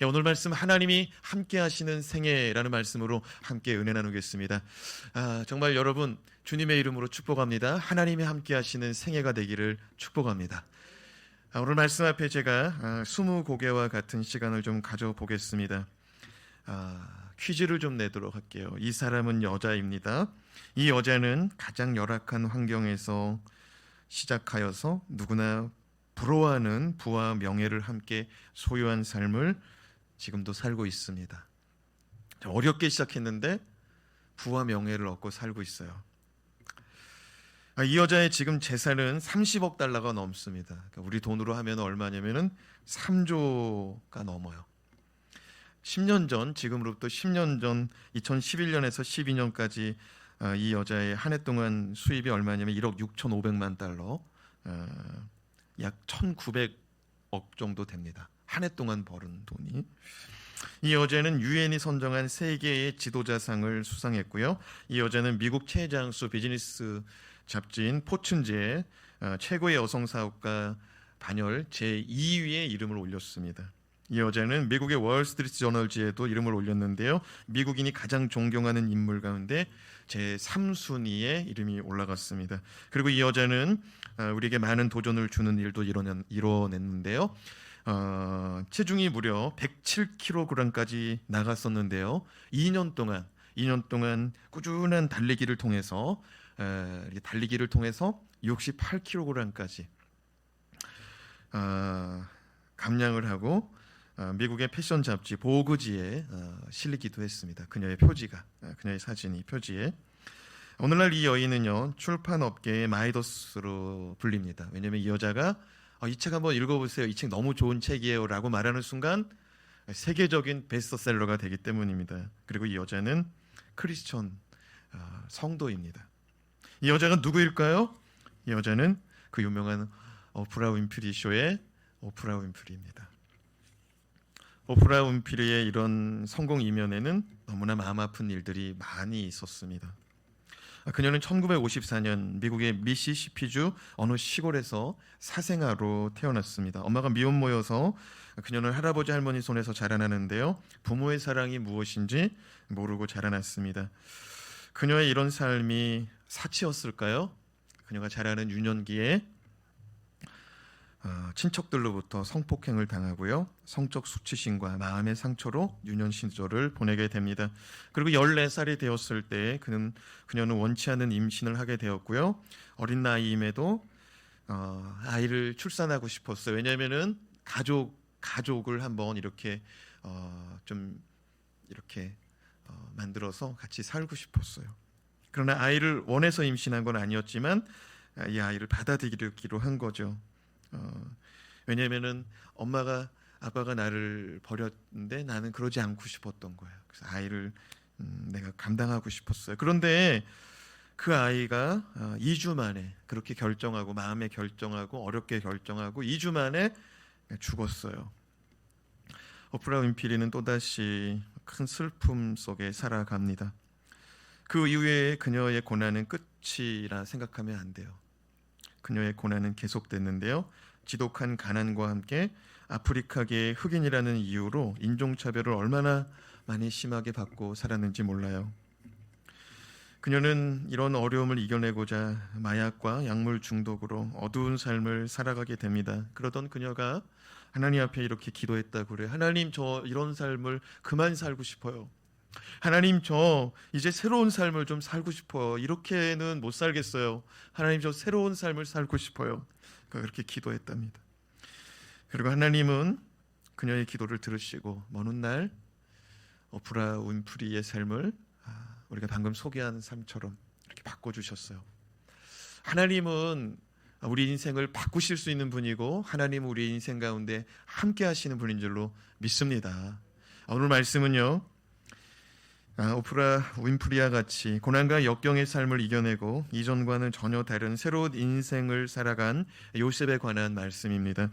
오늘 말씀 하나님이 함께 하시는 생애라는 말씀으로 함께 은혜 나누겠습니다. 정말 여러분 주님의 이름으로 축복합니다. 하나님이 함께 하시는 생애가 되기를 축복합니다. 오늘 말씀 앞에 제가 20곡에와 같은 시간을 좀 가져보겠습니다. 퀴즈를 좀 내도록 할게요. 이 사람은 여자입니다. 이 여자는 가장 열악한 환경에서 시작하여서 누구나 부러워하는 부와 명예를 함께 소유한 삶을 지금도 살고 있습니다. 어렵게 시작했는데 부와 명예를 얻고 살고 있어요. 이 여자의 지금 재산은 30억 달러가 넘습니다. 그러니까 우리 돈으로 하면 얼마냐면은 3조가 넘어요. 10년 전, 지금으로부터 10년 전 2011년에서 12년까지 이 여자의 한 해 동안 수입이 얼마냐면 1억 6,500만 달러, 약 1,900억 정도 됩니다. 한 해 동안 벌은 돈이. 이 여자는 유엔이 선정한 세계의 지도자상을 수상했고요. 이 여자는 미국 최장수 비즈니스 잡지인 포춘지에 최고의 여성 사업가 반열 제2위의 이름을 올렸습니다. 이 여자는 미국의 월스트리트 저널지에도 이름을 올렸는데요. 미국인이 가장 존경하는 인물 가운데 제3순위에 이름이 올라갔습니다. 그리고 이 여자는 우리에게 많은 도전을 주는 일도 이뤄냈는데요. 체중이 무려 107kg까지 나갔었는데요. 2년 동안 꾸준한 달리기를 통해서 68kg까지 감량을 하고 미국의 패션 잡지 보그지에 실리기도 했습니다. 그녀의 사진이 표지에. 오늘날 이 여인은요 출판 업계의 마이더스로 불립니다. 왜냐하면 이 여자가 이 책 한번 읽어보세요. 이 책 너무 좋은 책이에요 라고 말하는 순간 세계적인 베스트셀러가 되기 때문입니다. 그리고 이 여자는 크리스천 성도입니다. 이 여자가 누구일까요? 이 여자는 그 유명한 오프라 윈프리 쇼의 오프라 윈프리입니다. 오프라 윈프리의 이런 성공 이면에는 너무나 마음 아픈 일들이 많이 있었습니다. 그녀는 1954년 미국의 미시시피주 어느 시골에서 사생아로 태어났습니다. 엄마가 미혼모여서 그녀는 할아버지 할머니 손에서 자라나는데요. 부모의 사랑이 무엇인지 모르고 자라났습니다. 그녀의 이런 삶이 사치였을까요? 그녀가 자라는 유년기에 친척들로부터 성폭행을 당하고요. 성적 수치심과 마음의 상처로 유년 시절을 보내게 됩니다. 그리고 14살이 되었을 때 그녀는 원치 않는 임신을 하게 되었고요. 어린 나이임에도 아이를 출산하고 싶었어요. 왜냐하면은 가족을 한번 이렇게 만들어서 같이 살고 싶었어요. 그러나 아이를 원해서 임신한 건 아니었지만 이 아이를 받아들이기로 한 거죠. 왜냐하면은 아빠가 나를 버렸는데 나는 그러지 않고 싶었던 거예요. 그래서 아이를 내가 감당하고 싶었어요. 그런데 그 아이가 2주 만에 그렇게 마음에 결정하고 어렵게 결정하고 2주 만에 죽었어요. 오프라 윈프리는 또다시 큰 슬픔 속에 살아갑니다. 그 이후에 그녀의 고난은 끝이라 생각하면 안 돼요. 그녀의 고난은 계속됐는데요. 지독한 가난과 함께 아프리카계의 흑인이라는 이유로 인종차별을 얼마나 많이 심하게 받고 살았는지 몰라요. 그녀는 이런 어려움을 이겨내고자 마약과 약물 중독으로 어두운 삶을 살아가게 됩니다. 그러던 그녀가 하나님 앞에 이렇게 기도했다고 그래요. 하나님, 저 이런 삶을 그만 살고 싶어요. 하나님, 저 이제 새로운 삶을 좀 살고 싶어요. 이렇게는 못 살겠어요. 하나님, 저 새로운 삶을 살고 싶어요. 그렇게 기도했답니다. 그리고 하나님은 그녀의 기도를 들으시고 먼 훗날 오프라 윈프리의 삶을 우리가 방금 소개한 삶처럼 이렇게 바꿔주셨어요. 하나님은 우리 인생을 바꾸실 수 있는 분이고 하나님은 우리 인생 가운데 함께 하시는 분인 줄로 믿습니다. 오늘 말씀은요, 오프라 윈프리와 같이 고난과 역경의 삶을 이겨내고 이전과는 전혀 다른 새로운 인생을 살아간 요셉에 관한 말씀입니다.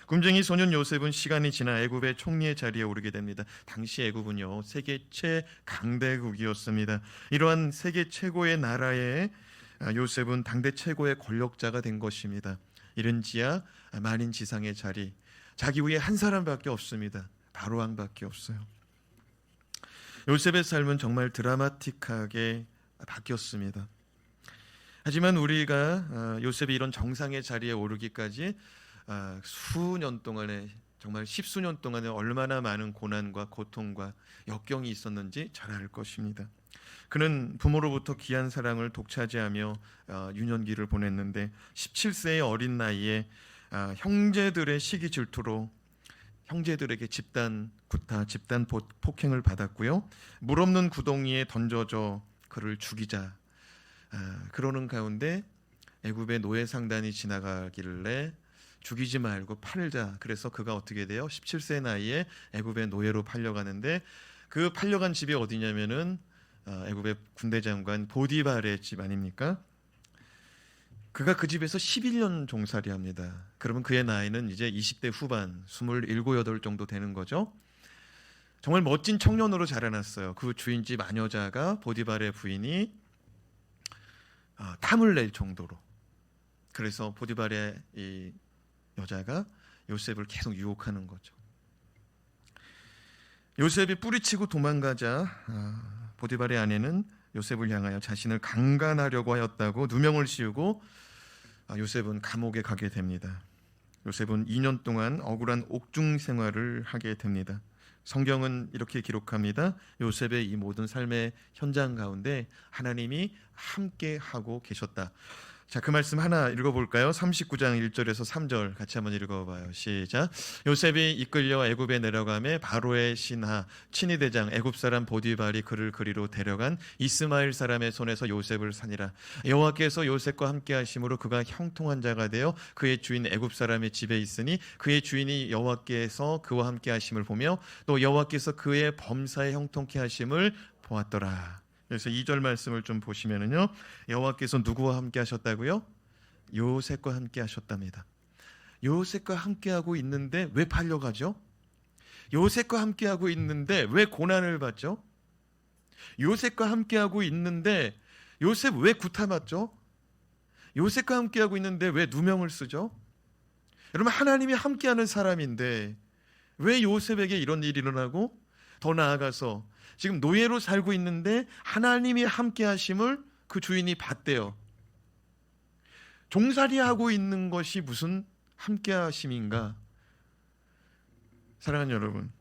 꿈쟁이 소년 요셉은 시간이 지나 애굽의 총리의 자리에 오르게 됩니다. 당시 애굽은요 세계 최강대국이었습니다. 이러한 세계 최고의 나라에 요셉은 당대 최고의 권력자가 된 것입니다. 이른지야 만인 지상의 자리, 자기 위에 한 사람밖에 없습니다. 바로왕밖에 없어요. 요셉의 삶은 정말 드라마틱하게 바뀌었습니다. 하지만 우리가 요셉이 이런 정상의 자리에 오르기까지 수년 동안에, 정말 십수년 동안에 얼마나 많은 고난과 고통과 역경이 있었는지 잘 알 것입니다. 그는 부모로부터 귀한 사랑을 독차지하며 유년기를 보냈는데 17세의 어린 나이에 형제들의 시기 질투로 형제들에게 집단 구타, 집단 폭행을 받았고요. 물 없는 구덩이에 던져져 그를 죽이자 그러는 가운데 애굽의 노예 상단이 지나가길래 죽이지 말고 팔자. 그래서 그가 어떻게 돼요? 17세 나이에 애굽의 노예로 팔려가는데 그 팔려간 집이 어디냐면은 애굽의 군대 장관 보디발의 집 아닙니까? 그가 그 집에서 11년 종살이합니다. 그러면 그의 나이는 이제 20대 후반, 27, 8 정도 되는 거죠. 정말 멋진 청년으로 자라났어요. 그 주인집 아녀자가 보디발의 부인이 탐을 낼 정도로. 그래서 보디발의 이 여자가 요셉을 계속 유혹하는 거죠. 요셉이 뿌리치고 도망가자 보디발의 아내는 요셉을 향하여 자신을 강간하려고 하였다고 누명을 씌우고 요셉은 감옥에 가게 됩니다. 요셉은 2년 동안 억울한 옥중 생활을 하게 됩니다. 성경은 이렇게 기록합니다. 요셉의 이 모든 삶의 현장 가운데 하나님이 함께 하고 계셨다. 자, 그 말씀 하나 읽어볼까요? 39장 1절에서 3절 같이 한번 읽어봐요. 시작. 요셉이 이끌려 애굽에 내려가매 바로의 신하 친위 대장 애굽 사람 보디발이 그를 그리로 데려간 이스마엘 사람의 손에서 요셉을 사니라. 여호와께서 요셉과 함께 하심으로 그가 형통한 자가 되어 그의 주인 애굽 사람의 집에 있으니 그의 주인이 여호와께서 그와 함께 하심을 보며 또 여호와께서 그의 범사에 형통케 하심을 보았더라. 그래서 2절 말씀을 좀 보시면은요, 여호와께서 누구와 함께 하셨다고요? 요셉과 함께 하셨답니다. 요셉과 함께 하고 있는데 왜 팔려가죠? 요셉과 함께 하고 있는데 왜 고난을 받죠? 요셉과 함께 하고 있는데 요셉 왜 구타맞죠? 요셉과 함께 하고 있는데 왜 누명을 쓰죠? 여러분, 하나님이 함께하는 사람인데 왜 요셉에게 이런 일이 일어나고, 더 나아가서 지금 노예로 살고 있는데 하나님이 함께 하심을 그 주인이 봤대요. 종살이하고 있는 것이 무슨 함께 하심인가? 사랑하는 여러분,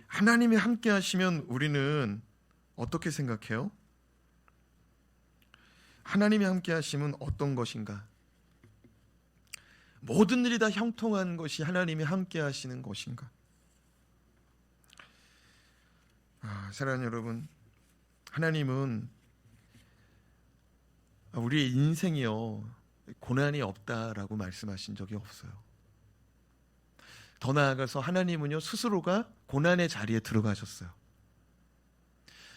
하나님이 함께 하시면 우리는 어떻게 생각해요? 하나님이 함께 하심은 어떤 것인가? 모든 일이 다 형통한 것이 하나님이 함께 하시는 것인가? 사랑하는 여러분, 하나님은 우리의 인생이요 고난이 없다라고 말씀하신 적이 없어요. 더 나아가서 하나님은요 스스로가 고난의 자리에 들어가셨어요.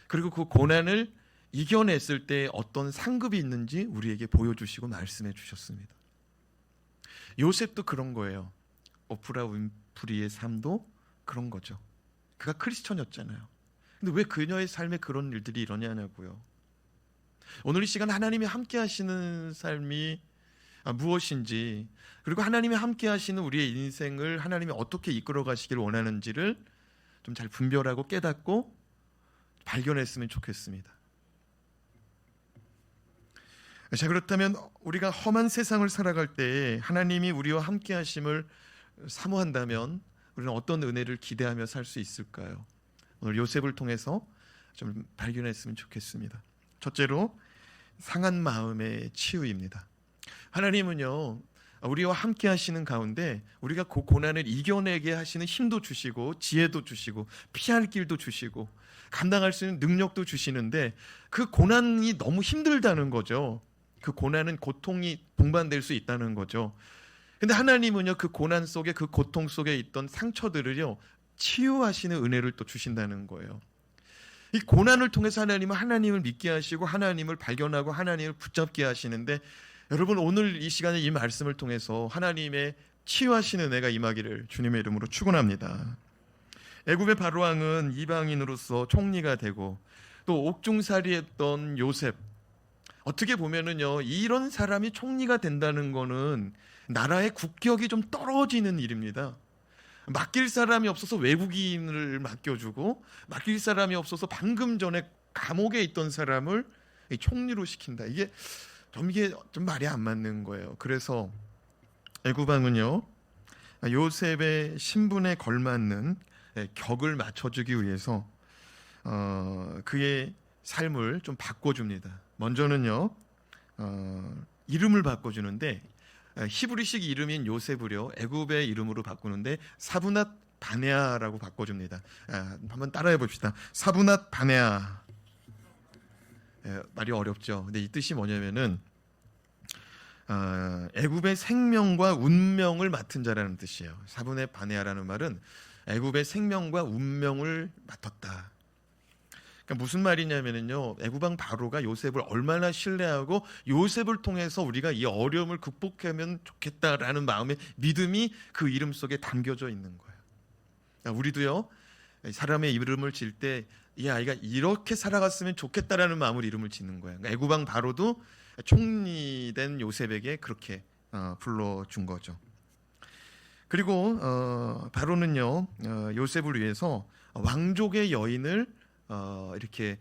그리고 그 고난을 이겨냈을 때 어떤 상급이 있는지 우리에게 보여주시고 말씀해 주셨습니다. 요셉도 그런 거예요. 오프라 윈프리의 삶도 그런 거죠. 그가 크리스천이었잖아요. 근데 왜 그녀의 삶에 그런 일들이 일어나냐고요. 오늘 이 시간 하나님이 함께 하시는 삶이 무엇인지, 그리고 하나님이 함께 하시는 우리의 인생을 하나님이 어떻게 이끌어 가시길 원하는지를 좀 잘 분별하고 깨닫고 발견했으면 좋겠습니다. 자, 그렇다면 우리가 험한 세상을 살아갈 때 하나님이 우리와 함께 하심을 사모한다면 우리는 어떤 은혜를 기대하며 살 수 있을까요? 오늘 요셉을 통해서 좀 발견했으면 좋겠습니다. 첫째로 상한 마음의 치유입니다. 하나님은요 우리와 함께 하시는 가운데 우리가 그 고난을 이겨내게 하시는 힘도 주시고 지혜도 주시고 피할 길도 주시고 감당할 수 있는 능력도 주시는데 그 고난이 너무 힘들다는 거죠. 그 고난은 고통이 동반될 수 있다는 거죠. 근데 하나님은요 그 고난 속에, 그 고통 속에 있던 상처들을요 치유하시는 은혜를 또 주신다는 거예요. 이 고난을 통해서 하나님은 하나님을 믿게 하시고 하나님을 발견하고 하나님을 붙잡게 하시는데, 여러분 오늘 이 시간에 이 말씀을 통해서 하나님의 치유하시는 은혜가 임하기를 주님의 이름으로 축원합니다. 애굽의 바로왕은 이방인으로서 총리가 되고 또 옥중살이했던 요셉, 어떻게 보면은요 이런 사람이 총리가 된다는 거는 나라의 국격이 좀 떨어지는 일입니다. 맡길 사람이 없어서 외국인을 맡겨주고, 맡길 사람이 없어서 방금 전에 감옥에 있던 사람을 총리로 시킨다. 이게 좀 말이 안 맞는 거예요. 그래서 애굽왕은요, 요셉의 신분에 걸맞는 격을 맞춰주기 위해서 그의 삶을 좀 바꿔줍니다. 먼저는요, 이름을 바꿔주는데, 히브리식 이름인 요셉을요 애굽의 이름으로 바꾸는데 사브낫 바네아라고 바꿔줍니다. 한번 따라해 봅시다. 사브낫 바네아. 말이 어렵죠. 근데 이 뜻이 뭐냐면은 애굽의 생명과 운명을 맡은 자라는 뜻이에요. 사브낫 바네아라는 말은 애굽의 생명과 운명을 맡았다. 그러니까 무슨 말이냐면요, 애굽왕 바로가 요셉을 얼마나 신뢰하고 요셉을 통해서 우리가 이 어려움을 극복하면 좋겠다라는 마음의 믿음이 그 이름 속에 담겨져 있는 거예요. 그러니까 우리도요, 사람의 이름을 질 때 이 아이가 이렇게 살아갔으면 좋겠다라는 마음으로 이름을 짓는 거예요. 그러니까 애굽왕 바로도 총리된 요셉에게 그렇게 불러준 거죠. 그리고 바로는요, 요셉을 위해서 왕족의 여인을 이렇게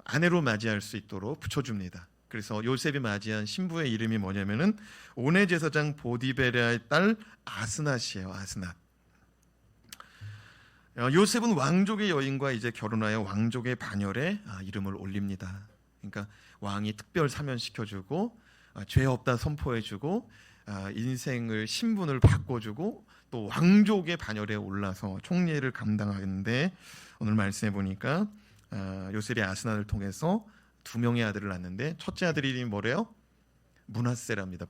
아내로 맞이할 수 있도록 붙여줍니다. 그래서 요셉이 맞이한 신부의 이름이 뭐냐면은 오네 제사장 보디베라의 딸 아스낫이에요. 아스낫. 요셉은 왕족의 여인과 이제 결혼하여 왕족의 반열에 이름을 올립니다. 그러니까 왕이 특별 사면시켜주고 죄 없다 선포해주고 인생을 신분을 바꿔주고 또 왕족의 반열에 올라서 총리를 감당하는데, 오늘 말씀해 보니까 요셉이 아스낫을 통해서 두 명의 아들을 낳는데 첫째 아들 이름이 뭐래요? 므낫세랍니다.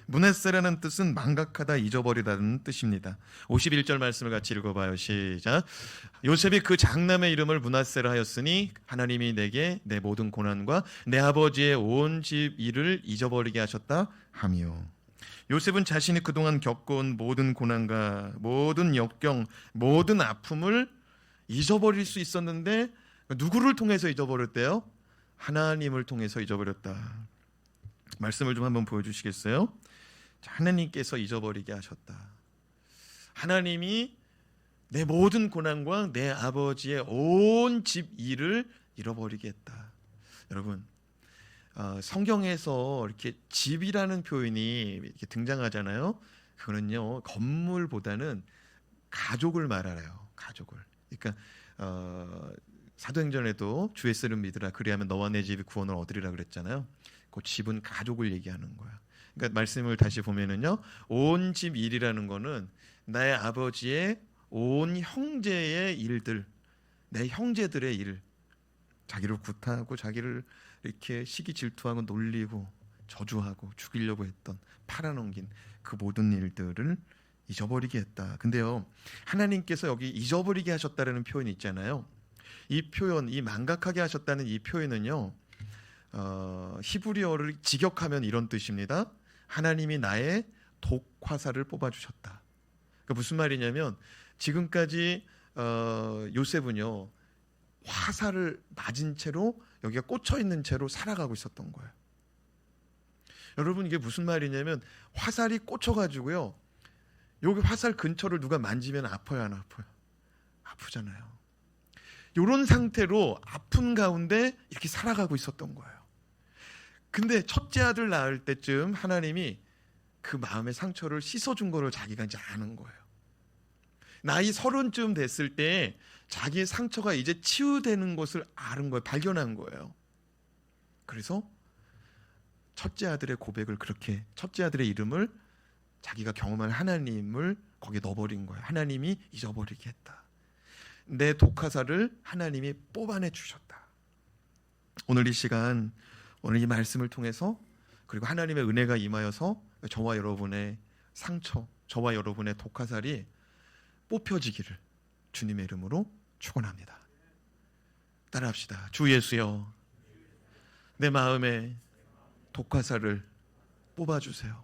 므낫세라는 뜻은 망각하다, 잊어버리다는 뜻입니다. 51절 말씀을 같이 읽어봐요. 시작. 요셉이 그 장남의 이름을 므낫세라 하였으니 하나님이 내게 내 모든 고난과 내 아버지의 온 집 일을 잊어버리게 하셨다 하며, 요셉은 자신이 그동안 겪어온 모든 고난과 모든 역경, 모든 아픔을 잊어버릴 수 있었는데 누구를 통해서 잊어버렸대요? 하나님을 통해서 잊어버렸다. 말씀을 좀 한번 보여주시겠어요? 하나님께서 잊어버리게 하셨다. 하나님이 내 모든 고난과 내 아버지의 온 집 일을 잃어버리게 했다. 여러분, 성경에서 이렇게 집이라는 표현이 이렇게 등장하잖아요. 그거는요, 건물보다는 가족을 말하래요. 가족을. 그러니까 사도행전에도 주 예수를 믿으라 그리하면 너와 내 집이 구원을 얻으리라 그랬잖아요. 그 집은 가족을 얘기하는 거야. 그러니까 말씀을 다시 보면은요, 온 집 일이라는 거는 나의 아버지의 온 형제의 일들, 내 형제들의 일, 자기를 구타하고 자기를 이렇게 시기 질투하고 놀리고 저주하고 죽이려고 했던, 팔아넘긴 그 모든 일들을 잊어버리게 했다. 근데요, 하나님께서 여기 잊어버리게 하셨다라는 표현이 있잖아요. 이 표현, 이 망각하게 하셨다는 이 표현은요, 히브리어를 직역하면 이런 뜻입니다. 하나님이 나의 독화살을 뽑아주셨다. 그러니까 무슨 말이냐면, 지금까지 요셉은요, 화살을 맞은 채로, 여기가 꽂혀 있는 채로 살아가고 있었던 거예요. 여러분, 이게 무슨 말이냐면, 화살이 꽂혀가지고요, 여기 화살 근처를 누가 만지면 아파요, 안 아파요? 아프잖아요. 이런 상태로 아픈 가운데 이렇게 살아가고 있었던 거예요. 근데 첫째 아들 낳을 때쯤 하나님이 그 마음의 상처를 씻어준 거를 자기가 이제 아는 거예요. 나이 30쯤 됐을 때 자기의 상처가 이제 치유되는 것을 아는 거예요. 발견한 거예요. 그래서 첫째 아들의 고백을, 그렇게 첫째 아들의 이름을, 자기가 경험한 하나님을 거기에 넣어버린 거예요. 하나님이 잊어버리게 했다. 내 독화살을 하나님이 뽑아내 주셨다. 오늘 이 시간, 오늘 이 말씀을 통해서, 그리고 하나님의 은혜가 임하여서 저와 여러분의 상처, 저와 여러분의 독화살이 뽑혀지기를 주님의 이름으로 축원합니다. 따라합시다. 주 예수여, 내 마음에 독화살을 뽑아주세요.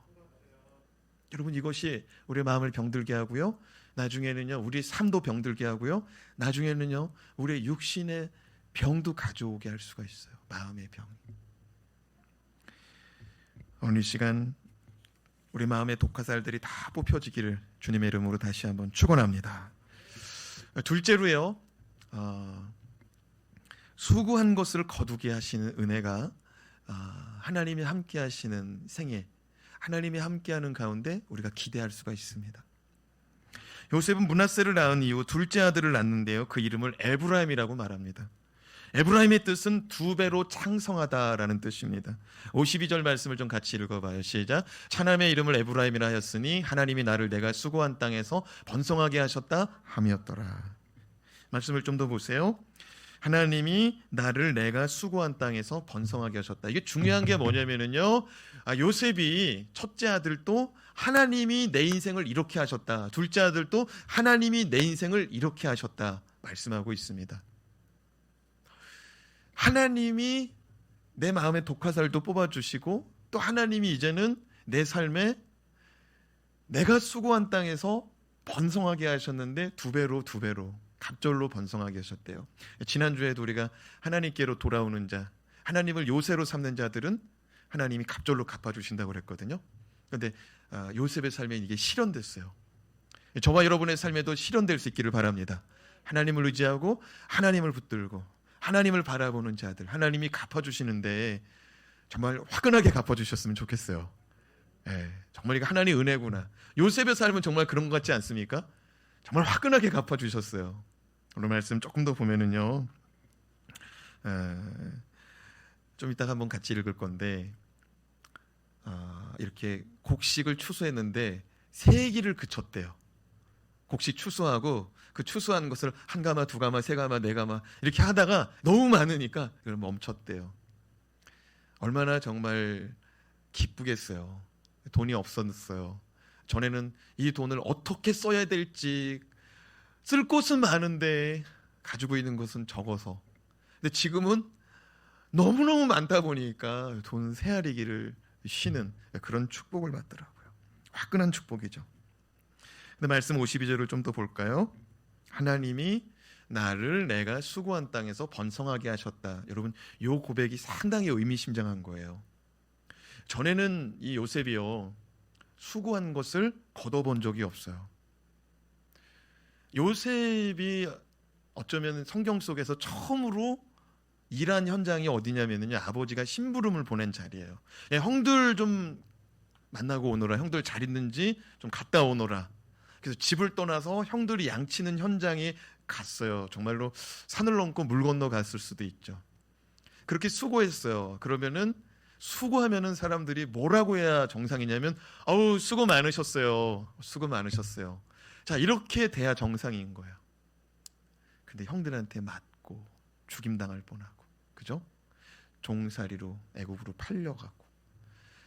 여러분, 이것이 우리의 마음을 병들게 하고요, 나중에는요 우리 삶도 병들게 하고요, 나중에는요 우리의 육신의 병도 가져오게 할 수가 있어요. 마음의 병. 오늘 이 시간 우리 마음의 독화살들이 다 뽑혀지기를 주님의 이름으로 다시 한번 축원합니다. 둘째로요, 수고한 것을 거두게 하시는 은혜가 하나님이 함께 하시는 생애, 하나님이 함께하는 가운데 우리가 기대할 수가 있습니다. 요셉은 므낫세를 낳은 이후 둘째 아들을 낳는데요, 그 이름을 에브라임이라고 말합니다. 에브라임의 뜻은 두 배로 창성하다라는 뜻입니다. 52절 말씀을 좀 같이 읽어봐요. 시작. 차남의 이름을 에브라임이라 하였으니 하나님이 나를 내가 수고한 땅에서 번성하게 하셨다 함이었더라. 말씀을 좀 더 보세요. 하나님이 나를 내가 수고한 땅에서 번성하게 하셨다. 이게 중요한 게 뭐냐면요, 요셉이 첫째 아들도 하나님이 내 인생을 이렇게 하셨다, 둘째 아들도 하나님이 내 인생을 이렇게 하셨다 말씀하고 있습니다. 하나님이 내 마음의 독화살도 뽑아주시고, 또 하나님이 이제는 내 삶에 내가 수고한 땅에서 번성하게 하셨는데 두 배로 갑절로 번성하게 하셨대요. 지난주에도 우리가 하나님께로 돌아오는 자, 하나님을 요새로 삼는 자들은 하나님이 갑절로 갚아주신다고 그랬거든요. 그런데 요셉의 삶에 이게 실현됐어요. 저와 여러분의 삶에도 실현될 수 있기를 바랍니다. 하나님을 의지하고 하나님을 붙들고 하나님을 바라보는 자들, 하나님이 갚아주시는데 정말 화끈하게 갚아주셨으면 좋겠어요. 정말 이거 하나님의 은혜구나. 요셉의 삶은 정말 그런 것 같지 않습니까? 정말 화끈하게 갚아주셨어요. 오늘 말씀 조금 더 보면은요, 좀 이따가 한번 같이 읽을 건데, 이렇게 곡식을 추수했는데 세 기를 그쳤대요. 곡식 추수하고 그 추수한 것을 한 가마, 두 가마, 세 가마, 네 가마 이렇게 하다가 너무 많으니까 그걸 멈췄대요. 얼마나 정말 기쁘겠어요. 돈이 없었어요. 전에는 이 돈을 어떻게 써야 될지, 쓸 곳은 많은데 가지고 있는 것은 적어서, 근데 지금은 너무너무 많다 보니까 돈 세아리기를 쉬는 그런 축복을 받더라고요. 화끈한 축복이죠. 근데 말씀 52절을 좀 더 볼까요? 하나님이 나를 내가 수고한 땅에서 번성하게 하셨다. 여러분, 이 고백이 상당히 의미심장한 거예요. 전에는 이 요셉이요, 수고한 것을 거둬본 적이 없어요. 요셉이 어쩌면 성경 속에서 처음으로 일한 현장이 어디냐면요, 아버지가 심부름을 보낸 자리예요. 형들 좀 만나고 오너라, 형들 잘 있는지 좀 갔다 오너라. 그래서 집을 떠나서 형들이 양치는 현장에 갔어요. 정말로 산을 넘고 물 건너 갔을 수도 있죠. 그렇게 수고했어요. 그러면은 수고하면은 사람들이 뭐라고 해야 정상이냐면, 어우, 수고 많으셨어요. 수고 많으셨어요. 자, 이렇게 돼야 정상인 거예요. 근데 형들한테 맞고 죽임당할 뻔하고, 그죠? 종살이로 애국으로 팔려가고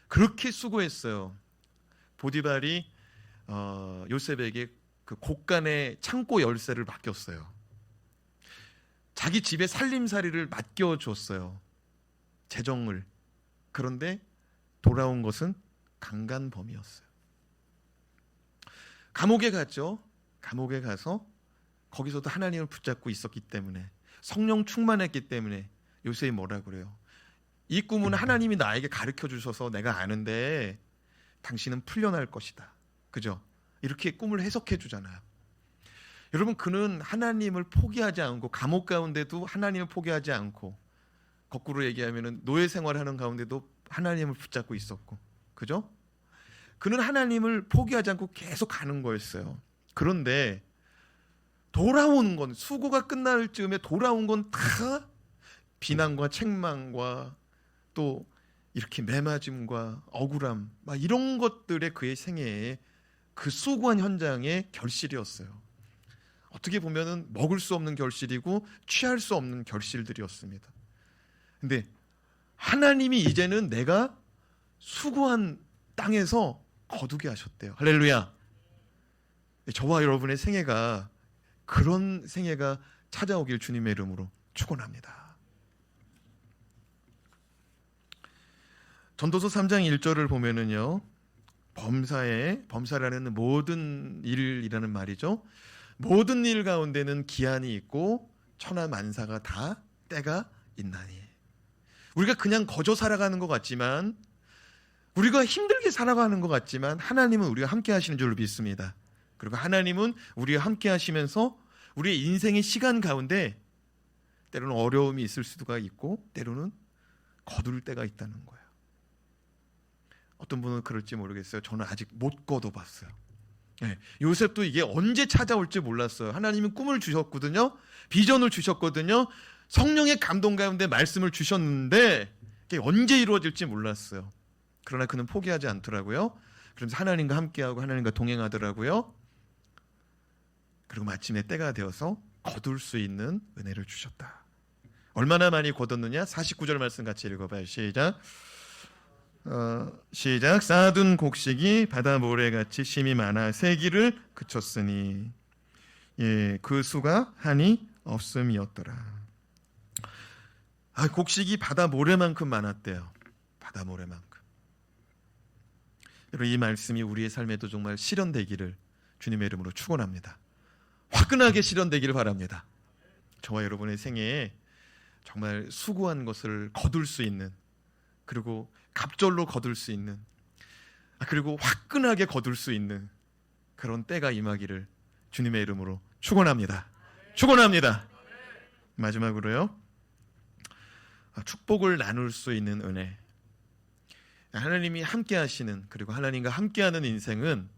그렇게 수고했어요. 보디발이 요셉에게 그 곳간의 창고 열쇠를 맡겼어요. 자기 집에 살림살이를 맡겨줬어요. 재정을. 그런데 돌아온 것은 강간범이었어요. 감옥에 갔죠. 감옥에 가서 거기서도 하나님을 붙잡고 있었기 때문에, 성령 충만했기 때문에 요셉이 뭐라 그래요? 이 꿈은 하나님이 나에게 가르쳐 주셔서 내가 아는데 당신은 풀려날 것이다. 그죠? 이렇게 꿈을 해석해 주잖아요. 여러분, 그는 하나님을 포기하지 않고, 감옥 가운데도 하나님을 포기하지 않고, 거꾸로 얘기하면 노예 생활하는 가운데도 하나님을 붙잡고 있었고, 그죠? 그는 하나님을 포기하지 않고 계속 가는 거였어요. 그런데 돌아오는 건, 수고가 끝날 즈음에 돌아온 건 다 비난과 책망과 또 이렇게 매맞음과 억울함, 막 이런 것들의 그의 생애에, 그 수고한 현장의 결실이었어요. 어떻게 보면은 먹을 수 없는 결실이고 취할 수 없는 결실들이었습니다. 근데 하나님이 이제는 내가 수고한 땅에서 거두게 하셨대요. 할렐루야. 저와 여러분의 생애가 그런 생애가 찾아오길 주님의 이름으로 축원합니다. 전도서 3장 1절을 보면은요, 범사라는 모든 일이라는 말이죠. 모든 일 가운데는 기한이 있고 천하만사가 다 때가 있나니. 우리가 그냥 거저 살아가는 것 같지만, 우리가 힘들게 살아가는 것 같지만 하나님은 우리가 함께 하시는 줄로 믿습니다. 그리고 하나님은 우리와 함께 하시면서 우리의 인생의 시간 가운데 때로는 어려움이 있을 수가 있고 때로는 거둘 때가 있다는 거예요. 어떤 분은 그럴지 모르겠어요. 저는 아직 못 거둬봤어요. 네, 요셉도 이게 언제 찾아올지 몰랐어요. 하나님은 꿈을 주셨거든요. 비전을 주셨거든요. 성령의 감동 가운데 말씀을 주셨는데 이게 언제 이루어질지 몰랐어요. 그러나 그는 포기하지 않더라고요. 그러면서 하나님과 함께하고 하나님과 동행하더라고요. 그리고 마침내 때가 되어서 거둘 수 있는 은혜를 주셨다. 얼마나 많이 거뒀느냐? 49절 말씀 같이 읽어봐요. 시작. 쌓아둔 곡식이 바다 모래같이 심이 많아 세기를 그쳤으니 그 수가 한이 없음이었더라. 곡식이 바다 모래만큼 많았대요. 바다 모래만큼. 여러분, 이 말씀이 우리의 삶에도 정말 실현되기를 주님의 이름으로 축원합니다. 화끈하게 실현되기를 바랍니다. 저와 여러분의 생애에 정말 수고한 것을 거둘 수 있는, 그리고 갑절로 거둘 수 있는, 그리고 화끈하게 거둘 수 있는 그런 때가 임하기를 주님의 이름으로 축원합니다. 축원합니다. 마지막으로요, 축복을 나눌 수 있는 은혜. 하나님이 함께 하시는, 그리고 하나님과 함께하는 인생은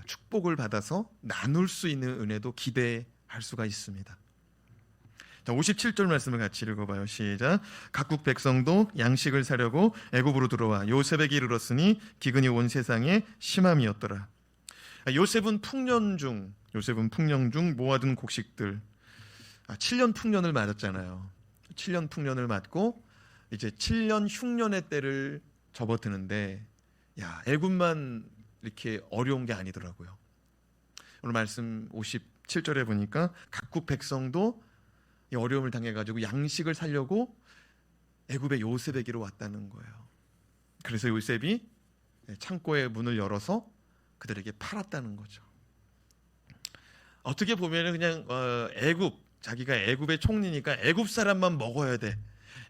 축복을 받아서 나눌 수 있는 은혜도 기대할 수가 있습니다. 자, 57절 말씀을 같이 읽어봐요. 시작. 각국 백성도 양식을 사려고 애굽으로 들어와 요셉에게 이르렀으니 기근이 온 세상에 심함이었더라. 요셉은 풍년 중 모아둔 곡식들, 7년 풍년을 맞았잖아요. 7년 풍년을 맞고 이제 7년 흉년의 때를 접어드는데, 애굽만 이렇게 어려운 게 아니더라고요. 오늘 말씀 57절에 보니까 각국 백성도 이 어려움을 당해가지고 양식을 살려고 애굽의 요셉에게로 왔다는 거예요. 그래서 요셉이 창고의 문을 열어서 그들에게 팔았다는 거죠. 어떻게 보면 그냥 자기가 애굽의 총리니까 애굽 사람만 먹어야 돼,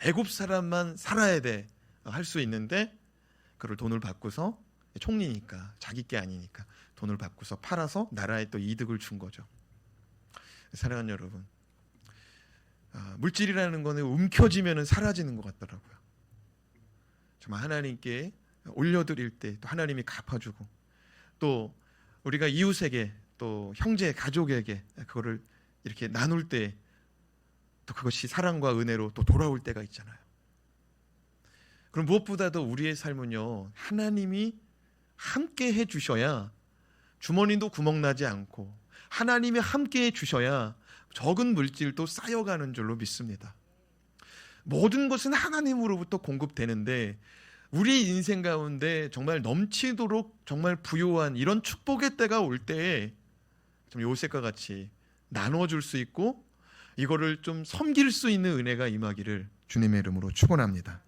애굽 사람만 살아야 돼 할 수 있는데, 그걸 돈을 받고서, 총리니까 자기 게 아니니까 돈을 받고서 팔아서 나라에 또 이득을 준 거죠. 사랑하는 여러분, 물질이라는 거는 움켜쥐면 사라지는 것 같더라고요. 정말 하나님께 올려드릴 때 또 하나님이 갚아주고, 또 우리가 이웃에게, 또 형제 가족에게 그거를 이렇게 나눌 때 또 그것이 사랑과 은혜로 또 돌아올 때가 있잖아요. 그럼 무엇보다도 우리의 삶은요, 하나님이 함께 해주셔야 주머니도 구멍나지 않고, 하나님이 함께 해주셔야 적은 물질도 쌓여가는 줄로 믿습니다. 모든 것은 하나님으로부터 공급되는데, 우리 인생 가운데 정말 넘치도록 정말 부요한 이런 축복의 때가 올 때에 좀 요셉과 같이 나눠줄 수 있고, 이거를 좀 섬길 수 있는 은혜가 임하기를 주님의 이름으로 축원합니다.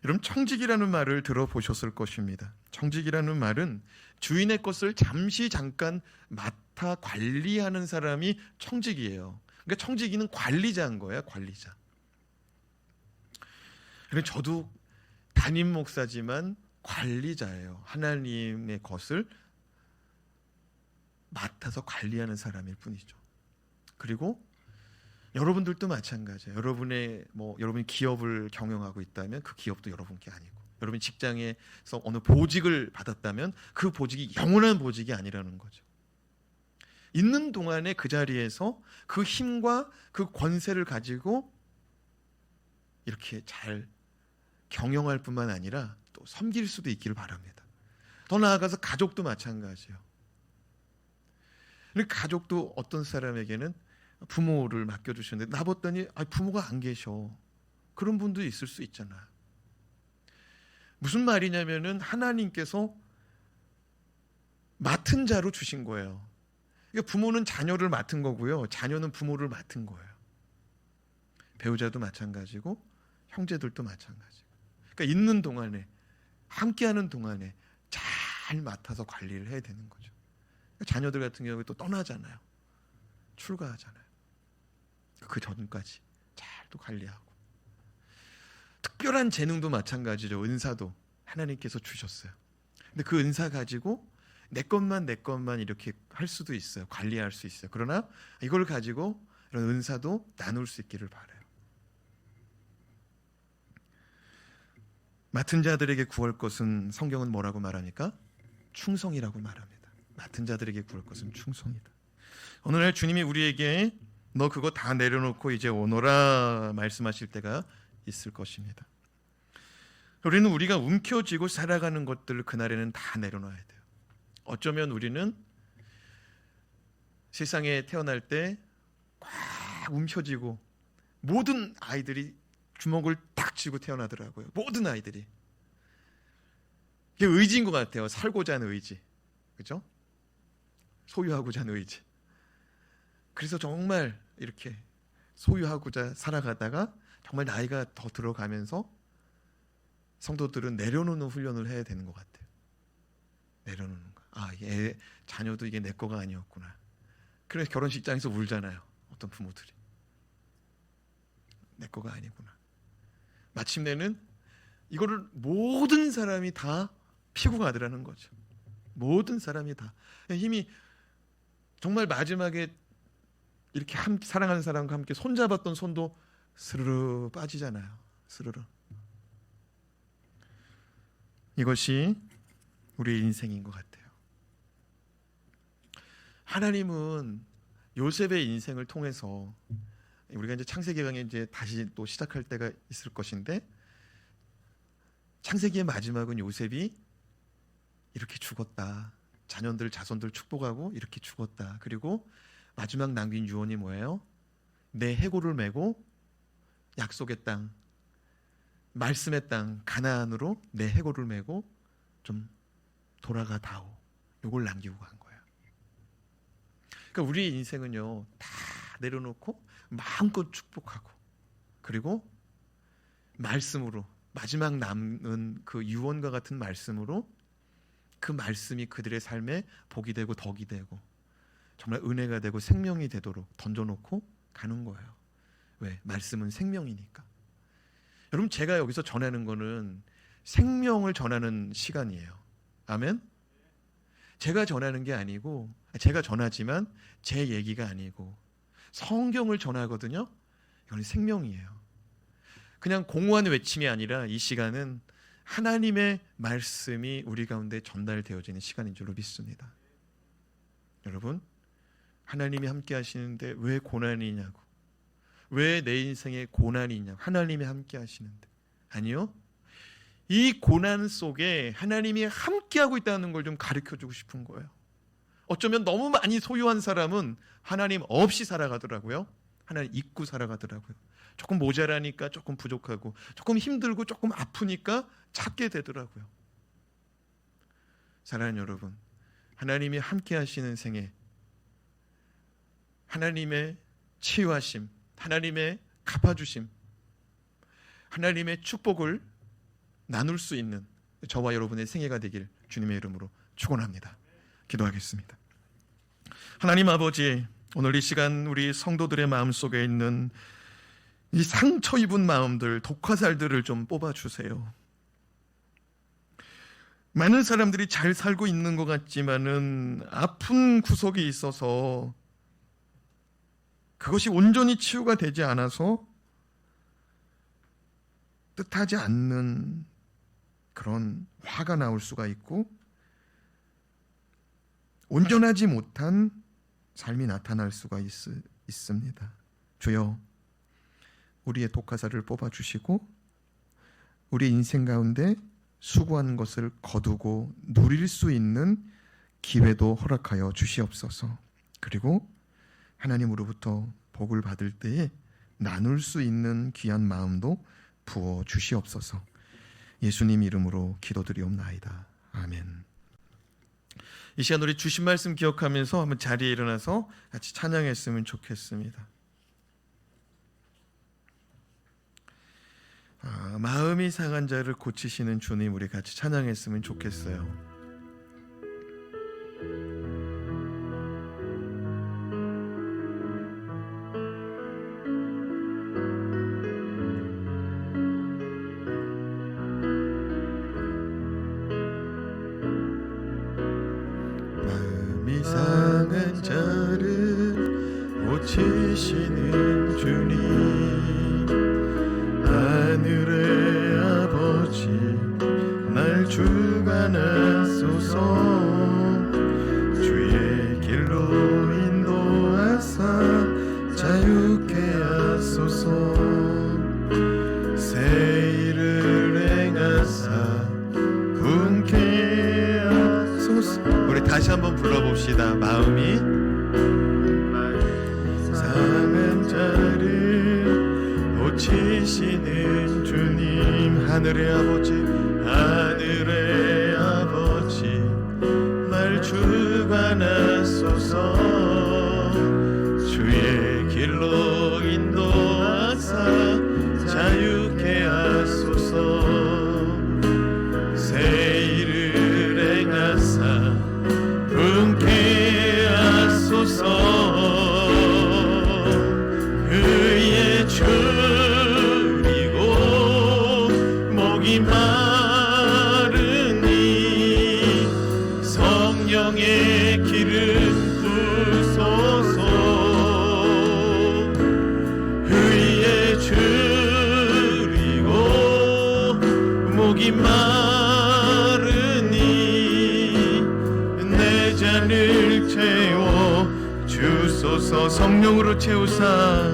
여러분, 청직이라는 말을 들어보셨을 것입니다. 청직이라는 말은 주인의 것을 잠깐 맡아 관리하는 사람이 청직이에요. 그러니까 청직이는 관리자인 거예요. 관리자. 그래서 저도 담임 목사지만 관리자예요. 하나님의 것을 맡아서 관리하는 사람일 뿐이죠. 그리고 여러분들도 마찬가지예요. 여러분이 기업을 경영하고 있다면 그 기업도 여러분께 아니고, 여러분 직장에서 어느 보직을 받았다면 그 보직이 영원한 보직이 아니라는 거죠. 있는 동안에 그 자리에서 그 힘과 그 권세를 가지고 이렇게 잘 경영할 뿐만 아니라 또 섬길 수도 있기를 바랍니다. 더 나아가서 가족도 마찬가지예요. 가족도 어떤 사람에게는 부모를 맡겨주셨는데 나봤더니 부모가 안 계셔. 그런 분도 있을 수 있잖아요. 무슨 말이냐면은 하나님께서 맡은 자로 주신 거예요. 그러니까 부모는 자녀를 맡은 거고요, 자녀는 부모를 맡은 거예요. 배우자도 마찬가지고 형제들도 마찬가지고. 그러니까 있는 동안에, 함께하는 동안에 잘 맡아서 관리를 해야 되는 거죠. 자녀들 같은 경우에 또 떠나잖아요. 출가하잖아요. 그 전까지 잘 또 관리하고. 특별한 재능도 마찬가지죠. 은사도 하나님께서 주셨어요. 근데 그 은사 가지고 내 것만 이렇게 할 수도 있어요. 관리할 수 있어요. 그러나 이걸 가지고 이런 은사도 나눌 수 있기를 바라요. 맡은 자들에게 구할 것은 성경은 뭐라고 말합니까? 충성이라고 말합니다. 맡은 자들에게 구할 것은 충성이다. 오늘날 주님이 우리에게 너 그거 다 내려놓고 이제 오너라 말씀하실 때가 있을 것입니다. 우리는 우리가 움켜쥐고 살아가는 것들을 그날에는 다 내려놔야 돼요. 어쩌면 우리는 세상에 태어날 때 꽉 움켜쥐고 모든 아이들이 주먹을 딱 쥐고 태어나더라고요. 모든 아이들이. 이게 의지인 것 같아요. 살고자 하는 의지. 그죠? 소유하고자 하는 의지. 그래서 정말 이렇게 소유하고자 살아가다가 정말 나이가 더 들어가면서 성도들은 내려놓는 훈련을 해야 되는 것 같아요. 내려놓는 거. 얘 자녀도 이게 내 거가 아니었구나. 그래서 결혼식장에서 울잖아요. 어떤 부모들이. 내 거가 아니구나. 마침내는 이거를 모든 사람이 다 피고 가더라는 거죠. 모든 사람이 다. 힘이 정말 마지막에 이렇게 사랑하는 사람과 함께 손잡았던 손도 스르르 빠지잖아요. 스르르. 이것이 우리의 인생인 것 같아요. 하나님은 요셉의 인생을 통해서 우리가 이제 창세기 강에 이제 다시 또 시작할 때가 있을 것인데 창세기의 마지막은 요셉이 이렇게 죽었다. 자녀들, 자손들 축복하고 이렇게 죽었다. 그리고 마지막 남긴 유언이 뭐예요? 내 해골을 메고 약속의 땅, 말씀의 땅 가나안으로 내 해골을 메고 좀 돌아가다오. 요걸 남기고 간 거예요. 그러니까 우리의 인생은요 다 내려놓고 마음껏 축복하고 그리고 말씀으로 마지막 남은 그 유언과 같은 말씀으로 그 말씀이 그들의 삶에 복이 되고 덕이 되고 정말 은혜가 되고 생명이 되도록 던져놓고 가는 거예요. 왜? 말씀은 생명이니까. 여러분 제가 여기서 전하는 거는 생명을 전하는 시간이에요. 아멘? 제가 전하는 게 아니고 제가 전하지만 제 얘기가 아니고 성경을 전하거든요. 이건 생명이에요. 그냥 공허한 외침이 아니라 이 시간은 하나님의 말씀이 우리 가운데 전달되어지는 시간인 줄로 믿습니다. 여러분 하나님이 함께 하시는데 왜 고난이냐고, 왜 내 인생에 고난이 있냐고. 하나님이 함께 하시는데 아니요, 이 고난 속에 하나님이 함께하고 있다는 걸 좀 가르쳐주고 싶은 거예요. 어쩌면 너무 많이 소유한 사람은 하나님 없이 살아가더라고요. 하나님 잊고 살아가더라고요. 조금 모자라니까 조금 부족하고 조금 힘들고 조금 아프니까 찾게 되더라고요. 사랑하는 여러분, 하나님이 함께 하시는 생애, 하나님의 치유하심, 하나님의 갚아주심, 하나님의 축복을 나눌 수 있는 저와 여러분의 생애가 되길 주님의 이름으로 축원합니다. 기도하겠습니다. 하나님 아버지, 오늘 이 시간 우리 성도들의 마음속에 있는 이 상처 입은 마음들, 독화살들을 좀 뽑아주세요. 많은 사람들이 잘 살고 있는 것 같지만은 아픈 구석이 있어서 그것이 온전히 치유가 되지 않아서 뜻하지 않는 그런 화가 나올 수가 있고 온전하지 못한 삶이 나타날 수가 있습니다. 주여, 우리의 독화살을 뽑아주시고 우리 인생 가운데 수고한 것을 거두고 누릴 수 있는 기회도 허락하여 주시옵소서. 그리고 하나님으로부터 복을 받을 때에 나눌 수 있는 귀한 마음도 부어 주시옵소서. 예수님 이름으로 기도드리옵나이다. 아멘. 이 시간 우리 주신 말씀 기억하면서 한번 자리에 일어나서 같이 찬양했으면 좋겠습니다. 마음이 상한 자를 고치시는 주님, 우리 같이 찬양했으면 좋겠어요. 자를 고치시는 주님, 하늘의 아버지 날 주관하소서. 주의 길로 인도하사 자유케 하소서. 새 일을 행하사 분케 하소서. 우리 다시 한번 불러봅시다. 마음이 상한 자를 고치시는 주님, 하늘의 아버지, 하늘의 아버지 날 주관하소서. 주의 길로 인도하사 자유케 하소서. 새 일을 행하사 분케 하소서. 그의 줄이고 목이 마르니 성령의 기름 부소서. 그의 줄이고 목이 마르니 내 잔을 채워 주소서. 성령으로 채우사,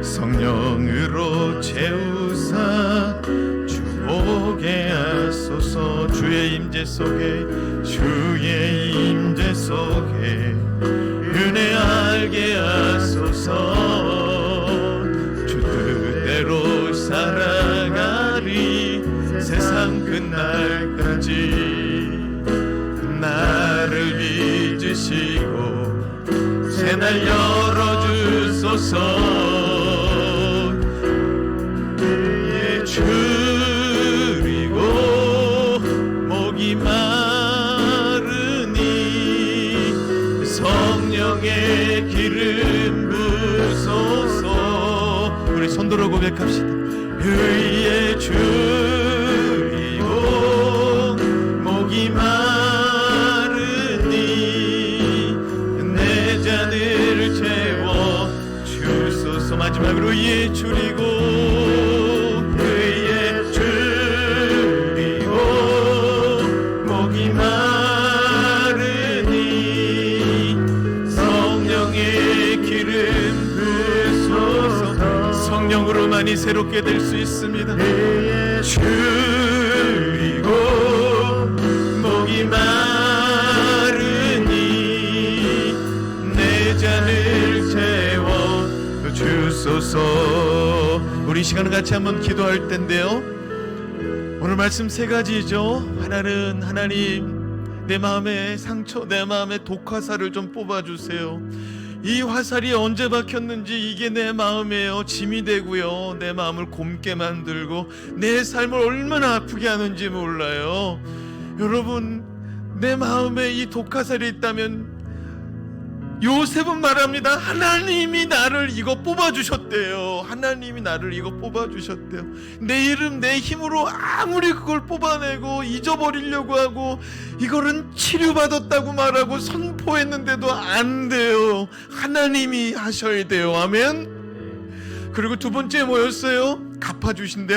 성령으로 채우사 주 보게 하소서. 주의 임재 속에, 주의 임재 속에 은혜 알게 하소서. 주 뜻대로 살아가리 세상 끝날까지. 나를 빚으시고 새날 열어주소서. 그의 줄이고 목이 마르니 성령의 기름 부소서. 우리 손들어 고백합시다. 그의 줄이고 목이 마르니 내 잔을 채워 주소서. 마지막으로 그의 줄이고, 그의 줄이고 목이 마르니 성령의 기름 부소서. 성령으로 많이 새롭게 될 수 있습니다. 그의 줄이고 목이 마르니 내 잔을 채워 주소서. 우리 이 시간을 같이 한번 기도할 텐데요, 오늘 말씀 세 가지죠. 하나는 하나님 내 마음의 상처, 내 마음의 독화살을 좀 뽑아주세요. 이 화살이 언제 박혔는지 이게 내 마음에요 짐이 되고요, 내 마음을 곪게 만들고 내 삶을 얼마나 아프게 하는지 몰라요. 여러분, 내 마음에 이 독화살이 있다면 요셉은 말합니다. 하나님이 나를 이거 뽑아주셨대요. 하나님이 나를 이거 뽑아주셨대요. 내 이름 내 힘으로 아무리 그걸 뽑아내고 잊어버리려고 하고 이거는 치료받았다고 말하고 선포했는데도 안 돼요. 하나님이 하셔야 돼요. 아멘. 그리고 두 번째 뭐였어요? 갚아주신대.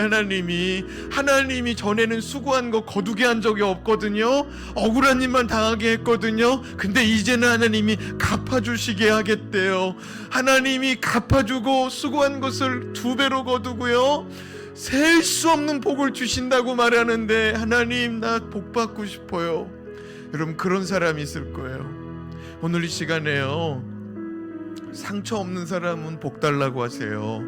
하나님이 전에는 수고한 거 거두게 한 적이 없거든요. 억울한 일만 당하게 했거든요. 근데 이제는 하나님이 갚아주시게 하겠대요. 하나님이 갚아주고 수고한 것을 2배로 거두고요, 셀 수 없는 복을 주신다고 말하는데, 하나님 나 복 받고 싶어요. 여러분, 그런 사람이 있을 거예요. 오늘 이 시간에요, 상처 없는 사람은 복 달라고 하세요.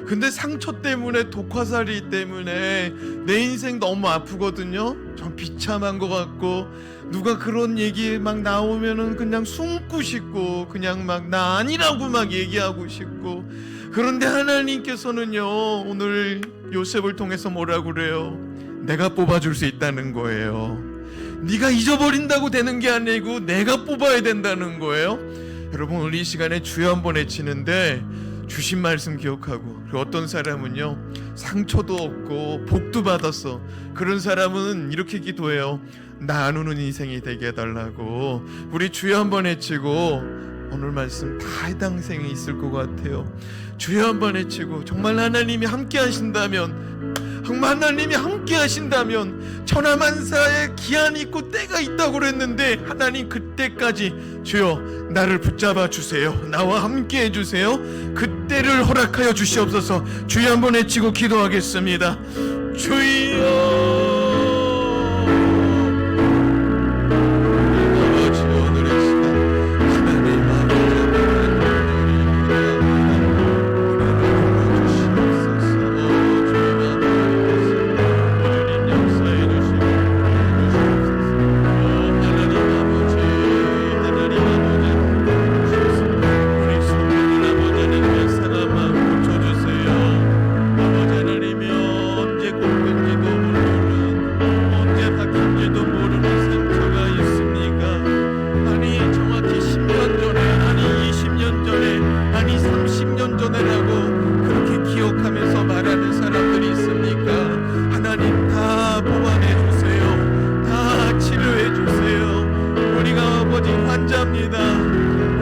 근데 상처 때문에, 독화살이 때문에 내 인생 너무 아프거든요. 좀 비참한 것 같고, 누가 그런 얘기 막 나오면은 그냥 숨고 싶고, 그냥 막 나 아니라고 막 얘기하고 싶고. 그런데 하나님께서는요, 오늘 요셉을 통해서 뭐라고 그래요? 내가 뽑아줄 수 있다는 거예요. 네가 잊어버린다고 되는 게 아니고 내가 뽑아야 된다는 거예요. 여러분, 오늘 이 시간에 주여 한번 외치는데 주신 말씀 기억하고, 그리고 어떤 사람은요 상처도 없고 복도 받았어. 그런 사람은 이렇게 기도해요. 나누는 인생이 되게 해달라고. 우리 주여 한번 외치고, 오늘 말씀 다 해당 생이 있을 것 같아요. 주여 한번 외치고, 정말 하나님이 함께 하신다면, 정말 하나님이 함께 하신다면, 천하만사에 기한이 있고 때가 있다고 그랬는데, 하나님 그때까지 주여 나를 붙잡아 주세요. 나와 함께 해주세요. 그때를 허락하여 주시옵소서. 주여 한번 외치고 기도하겠습니다. 주여,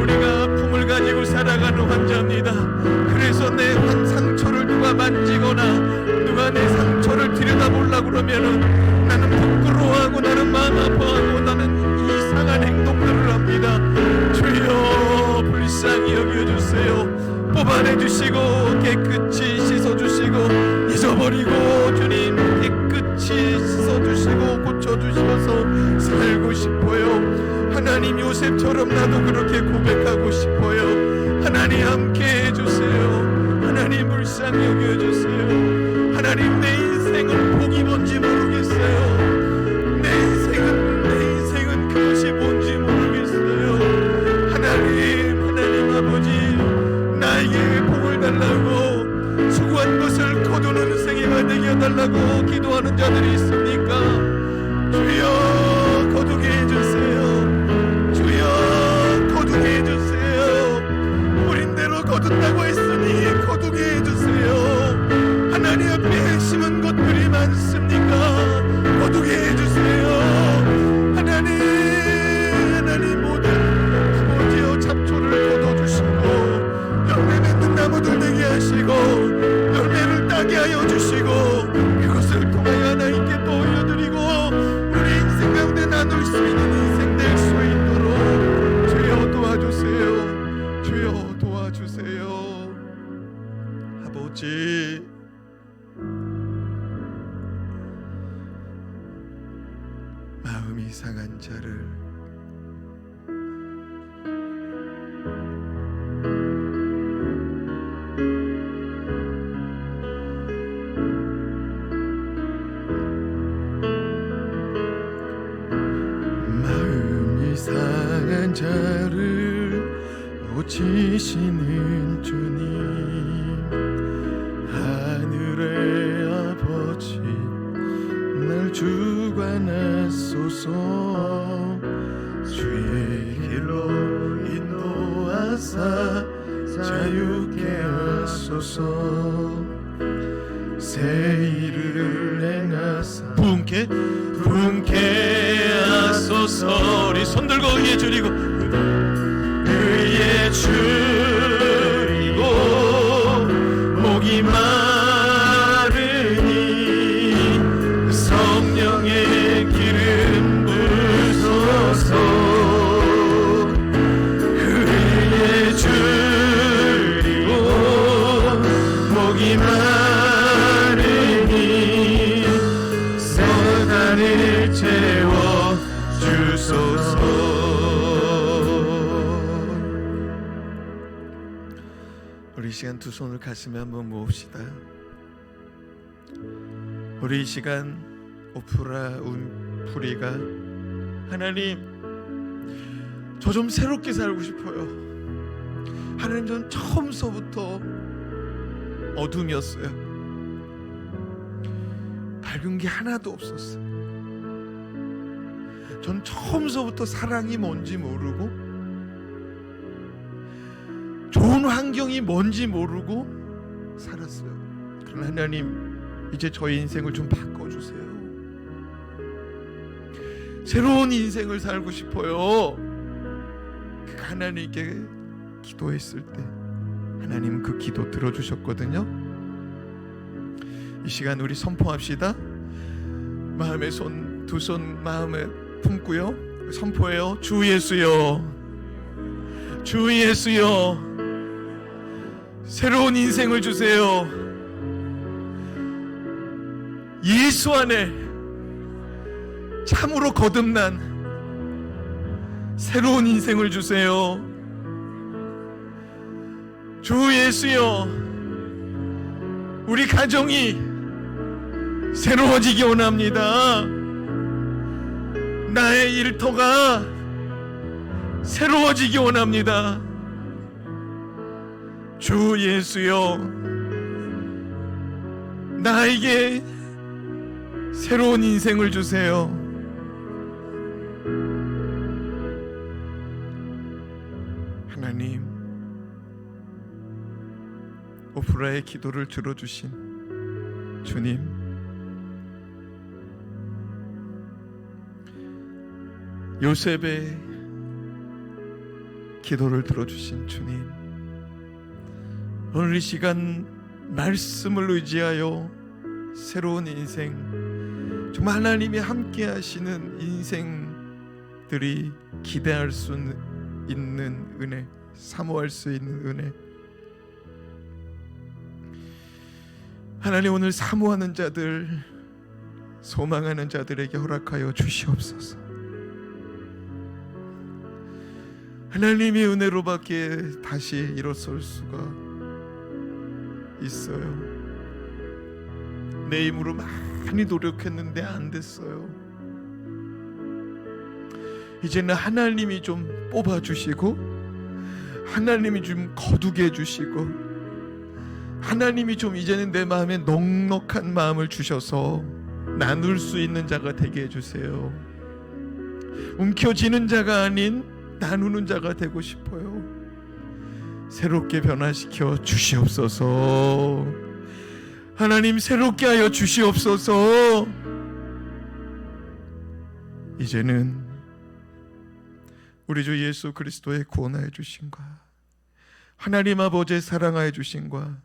우리가 아픔을 가지고 살아가는 환자입니다. 그래서 내 상처를 누가 만지거나 누가 내 상처를 들여다보려고 그러면은 나는 부끄러워하고, 나는 마음 아파하고, 나는 이상한 행동들을 합니다. 주여 불쌍히 여겨주세요. 뽑아내주시고 깨끗이 씻어주시고, 잊어버리고 주님 깨끗이 씻어주시고 고쳐주셔서 살고 싶어요. 하나님, 요셉처럼 나도 그렇게 고백하고 싶어요. 하나님 함께 해주세요. 하나님 불쌍히 여겨주세요. 하나님, 내 인생은 복이 뭔지 모르겠어요. 내 인생은 그것이 뭔지 모르겠어요. 하나님 아버지, 나에게 복을 달라고, 수고한 것을 거두는 생애가 되게 해달라고 기도하는 자들이 있습니까? 주여 거두게 해주세요. 거두게 해주세요. 어린 대로 거둔다고 했으니 거두게 해주세요. 하나님 앞에 심은 것들이 많습니까? 거두게 해주세요. 하나님 모든 아버지여 잡초를 거둬주시고, 열매 맺는 나무들 되게 하시고, 열매를 따게 하여 주시고, 그것을 통하여 하나님께 또 올려드리고 우리 인생 가운데 나눌 수 있는 인생 될 수 있도록 주여 도와주세요. 주여 도와주세요. 아버지, 마음이 상한 자를 상한 자를 고치시는 주님, 하늘의 아버지 날 주관하소서. 주의 길로 인도하사 자유케 하소서. 새 일을 행하사 분케 하소서. 우리 손들고 의에 줄이고, 의에 줄이고 목이 마르니 성령의 기름 부으소서. 의에 줄이고 목이 마르니 나를 채워 주소서. 우리 이 시간 두 손을 가슴에 한번 모읍시다. 우리 이 시간 오프라 운프리가, 하나님 저 좀 새롭게 살고 싶어요. 하나님, 전 처음서부터 어둠이었어요. 밝은 게 하나도 없었어요. 전 처음서부터 사랑이 뭔지 모르고 좋은 환경이 뭔지 모르고 살았어요. 그러나 하나님, 이제 저의 인생을 좀 바꿔주세요. 새로운 인생을 살고 싶어요. 하나님께 기도했을 때 하나님은 그 기도 들어주셨거든요. 이 시간 우리 선포합시다. 마음의 손, 두 손 마음에 품고요, 선포해요. 주 예수여, 주 예수여, 새로운 인생을 주세요. 예수 안에 참으로 거듭난 새로운 인생을 주세요. 주 예수여, 우리 가정이 새로워지기 원합니다. 나의 일터가 새로워지기 원합니다. 주 예수여, 나에게 새로운 인생을 주세요. 하나님, 오프라의 기도를 들어주신 주님, 요셉의 기도를 들어주신 주님, 오늘 이 시간 말씀을 의지하여 새로운 인생, 정말 하나님이 함께 하시는 인생들이 기대할 수 있는 은혜, 사모할 수 있는 은혜, 하나님 오늘 사모하는 자들, 소망하는 자들에게 허락하여 주시옵소서. 하나님의 은혜로밖에 다시 일어설 수가 있어요. 내 힘으로 많이 노력했는데 안 됐어요. 이제는 하나님이 좀 뽑아주시고, 하나님이 좀 거두게 해주시고, 하나님이 좀 이제는 내 마음에 넉넉한 마음을 주셔서 나눌 수 있는 자가 되게 해주세요. 움켜쥐는 자가 아닌 나누는 자가 되고 싶어요. 새롭게 변화시켜 주시옵소서. 하나님, 새롭게 하여 주시옵소서. 이제는 우리 주 예수 그리스도의 구원하여 주심과 하나님 아버지의 사랑하여 주심과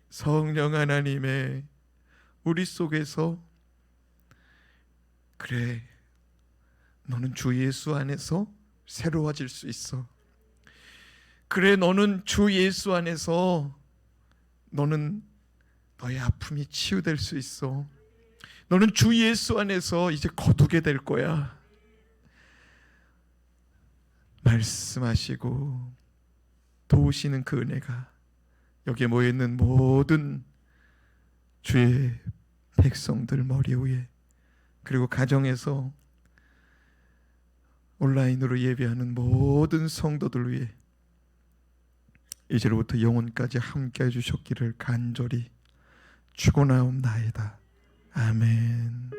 성령 하나님의 우리 속에서, 그래, 너는 주 예수 안에서 새로워질 수 있어. 그래, 너는 주 예수 안에서 너는 너의 아픔이 치유될 수 있어. 너는 주 예수 안에서 이제 거두게 될 거야. 말씀하시고 도우시는 그 은혜가 여기에 모여있는 모든 주의 백성들 머리 위에, 그리고 가정에서 온라인으로 예배하는 모든 성도들 위해 이제로부터 영원까지 함께 해주셨기를 간절히 축원하옵나이다. 아멘.